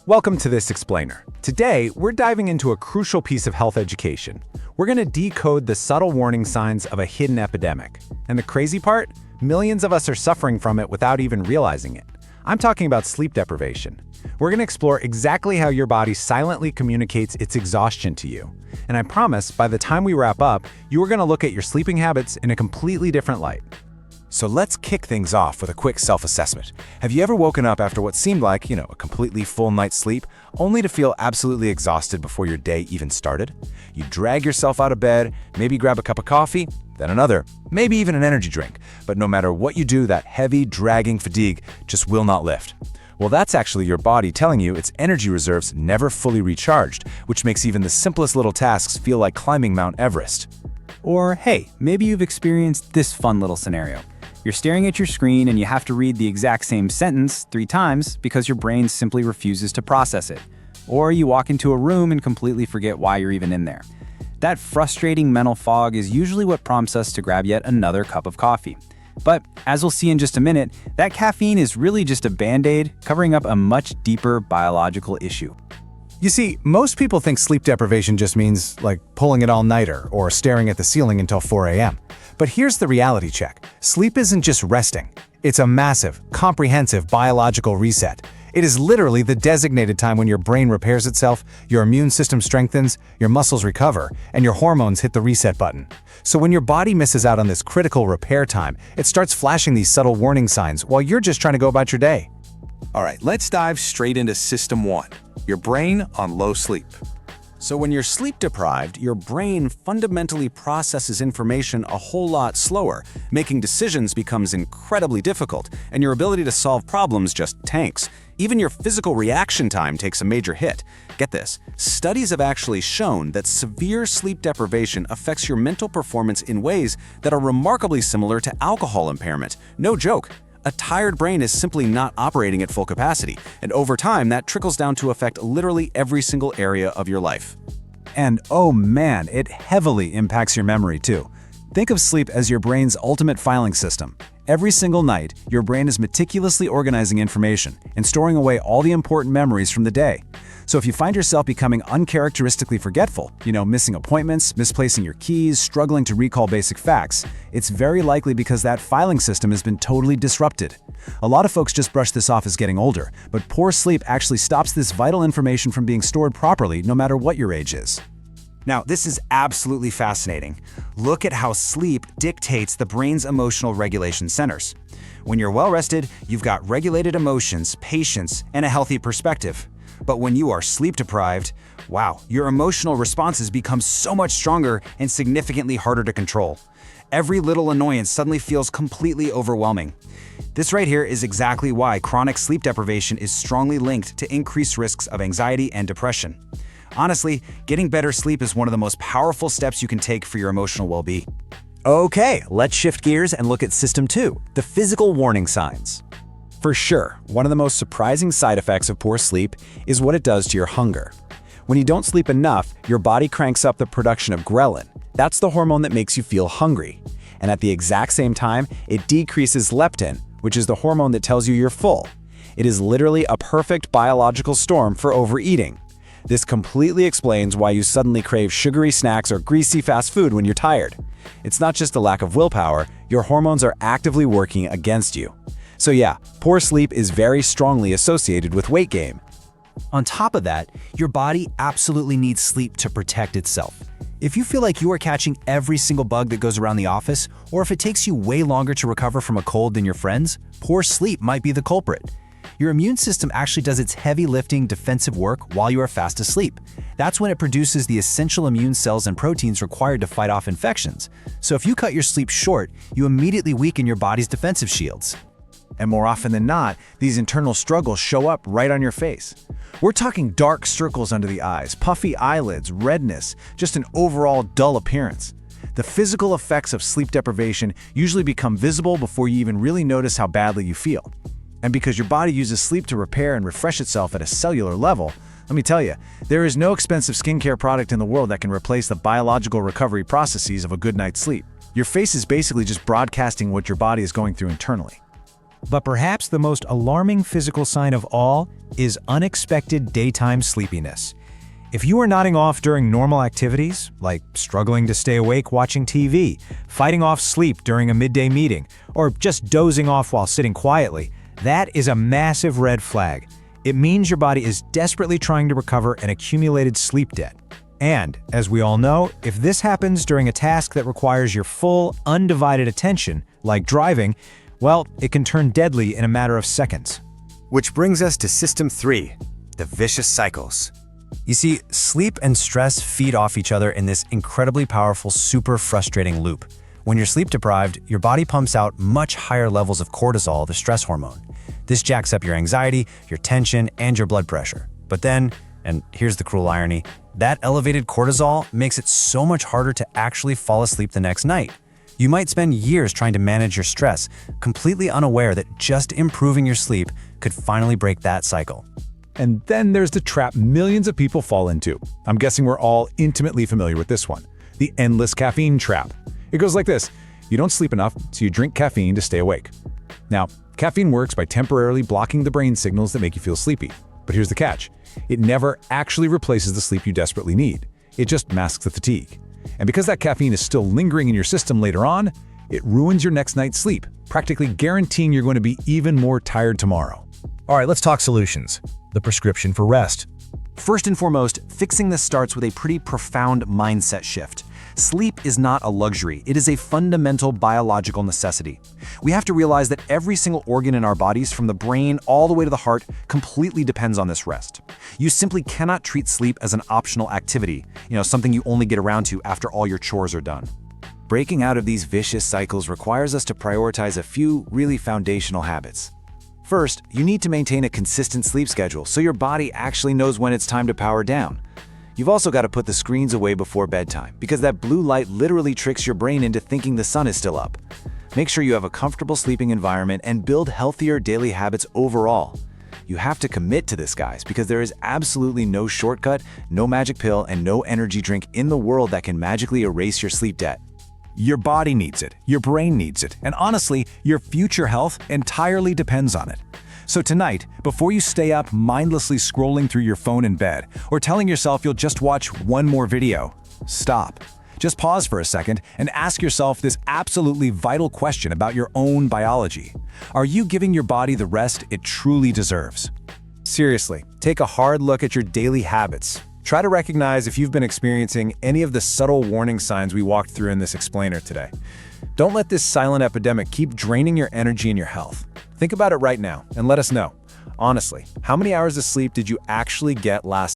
Welcome to This Explainer. Today, we're diving into a crucial piece of health education. We're going to decode the subtle warning signs of a hidden epidemic. And the crazy part? Millions of us are suffering from it without even realizing it. I'm talking about sleep deprivation. We're going to explore exactly how your body silently communicates its exhaustion to you. And I promise, by the time we wrap up, you are going to look at your sleeping habits in a completely different light. So let's kick things off with a quick self-assessment. Have you ever woken up after what seemed like, a completely full night's sleep, only to feel absolutely exhausted before your day even started? You drag yourself out of bed, maybe grab a cup of coffee, then another, maybe even an energy drink. But no matter what you do, that heavy, dragging fatigue just will not lift. Well, that's actually your body telling you its energy reserves never fully recharged, which makes even the simplest little tasks feel like climbing Mount Everest. Or hey, maybe you've experienced this fun little scenario. You're staring at your screen and you have to read the exact same sentence 3 times because your brain simply refuses to process it. Or you walk into a room and completely forget why you're even in there. That frustrating mental fog is usually what prompts us to grab yet another cup of coffee. But as we'll see in just a minute, that caffeine is really just a band-aid covering up a much deeper biological issue. You see, most people think sleep deprivation just means like pulling an all-nighter or staring at the ceiling until 4 a.m. But here's the reality check. Sleep isn't just resting. It's a massive, comprehensive biological reset. It is literally the designated time when your brain repairs itself, your immune system strengthens, your muscles recover, and your hormones hit the reset button. So when your body misses out on this critical repair time, it starts flashing these subtle warning signs while you're just trying to go about your day. All right, let's dive straight into System 1, your brain on low sleep. So when you're sleep deprived, your brain fundamentally processes information a whole lot slower. Making decisions becomes incredibly difficult, and your ability to solve problems just tanks. Even your physical reaction time takes a major hit. Get this, studies have actually shown that severe sleep deprivation affects your mental performance in ways that are remarkably similar to alcohol impairment. No joke. A tired brain is simply not operating at full capacity, and over time that trickles down to affect literally every single area of your life. And oh man, it heavily impacts your memory too. Think of sleep as your brain's ultimate filing system. Every single night, your brain is meticulously organizing information and storing away all the important memories from the day. So if you find yourself becoming uncharacteristically forgetful, missing appointments, misplacing your keys, struggling to recall basic facts, it's very likely because that filing system has been totally disrupted. A lot of folks just brush this off as getting older, but poor sleep actually stops this vital information from being stored properly no matter what your age is. Now, this is absolutely fascinating. Look at how sleep dictates the brain's emotional regulation centers. When you're well rested, you've got regulated emotions, patience, and a healthy perspective. But when you are sleep deprived, wow, your emotional responses become so much stronger and significantly harder to control. Every little annoyance suddenly feels completely overwhelming. This right here is exactly why chronic sleep deprivation is strongly linked to increased risks of anxiety and depression. Honestly, getting better sleep is one of the most powerful steps you can take for your emotional well-being. Okay, let's shift gears and look at System 2, the physical warning signs. For sure, one of the most surprising side effects of poor sleep is what it does to your hunger. When you don't sleep enough, your body cranks up the production of ghrelin. That's the hormone that makes you feel hungry. And at the exact same time, it decreases leptin, which is the hormone that tells you you're full. It is literally a perfect biological storm for overeating. This completely explains why you suddenly crave sugary snacks or greasy fast food when you're tired. It's not just a lack of willpower, your hormones are actively working against you. So yeah, poor sleep is very strongly associated with weight gain. On top of that, your body absolutely needs sleep to protect itself. If you feel like you are catching every single bug that goes around the office, or if it takes you way longer to recover from a cold than your friends, poor sleep might be the culprit. Your immune system actually does its heavy lifting defensive work while you are fast asleep. That's when it produces the essential immune cells and proteins required to fight off infections. So if you cut your sleep short, you immediately weaken your body's defensive shields. And more often than not, these internal struggles show up right on your face. We're talking dark circles under the eyes, puffy eyelids, redness, just an overall dull appearance. The physical effects of sleep deprivation usually become visible before you even really notice how badly you feel. And because your body uses sleep to repair and refresh itself at a cellular level, let me tell you, there is no expensive skincare product in the world that can replace the biological recovery processes of a good night's sleep. Your face is basically just broadcasting what your body is going through internally. But perhaps the most alarming physical sign of all is unexpected daytime sleepiness. If you are nodding off during normal activities, like struggling to stay awake watching TV, fighting off sleep during a midday meeting, or just dozing off while sitting quietly, that is a massive red flag. It means your body is desperately trying to recover an accumulated sleep debt. And, as we all know, if this happens during a task that requires your full, undivided attention, like driving, well, it can turn deadly in a matter of seconds. Which brings us to System 3, the vicious cycles. You see, sleep and stress feed off each other in this incredibly powerful, super frustrating loop. When you're sleep deprived, your body pumps out much higher levels of cortisol, the stress hormone. This jacks up your anxiety, your tension, and your blood pressure. But then, and here's the cruel irony, that elevated cortisol makes it so much harder to actually fall asleep the next night. You might spend years trying to manage your stress, completely unaware that just improving your sleep could finally break that cycle. And then there's the trap millions of people fall into. I'm guessing we're all intimately familiar with this one, the endless caffeine trap. It goes like this. You don't sleep enough, so you drink caffeine to stay awake. Now, caffeine works by temporarily blocking the brain signals that make you feel sleepy. But here's the catch. It never actually replaces the sleep you desperately need. It just masks the fatigue. And because that caffeine is still lingering in your system later on, it ruins your next night's sleep, practically guaranteeing you're going to be even more tired tomorrow. All right, let's talk solutions. The prescription for rest. First and foremost, fixing this starts with a pretty profound mindset shift. Sleep is not a luxury, it is a fundamental biological necessity. We have to realize that every single organ in our bodies, from the brain all the way to the heart, completely depends on this rest. You simply cannot treat sleep as an optional activity, something you only get around to after all your chores are done. Breaking out of these vicious cycles requires us to prioritize a few really foundational habits. First, you need to maintain a consistent sleep schedule so your body actually knows when it's time to power down. You've also got to put the screens away before bedtime, because that blue light literally tricks your brain into thinking the sun is still up. Make sure you have a comfortable sleeping environment and build healthier daily habits overall. You have to commit to this, guys, because there is absolutely no shortcut, no magic pill, and no energy drink in the world that can magically erase your sleep debt. Your body needs it, your brain needs it, and honestly, your future health entirely depends on it. So tonight, before you stay up mindlessly scrolling through your phone in bed, or telling yourself you'll just watch one more video, stop. Just pause for a second and ask yourself this absolutely vital question about your own biology. Are you giving your body the rest it truly deserves? Seriously, take a hard look at your daily habits. Try to recognize if you've been experiencing any of the subtle warning signs we walked through in this explainer today. Don't let this silent epidemic keep draining your energy and your health. Think about it right now and let us know. Honestly, how many hours of sleep did you actually get last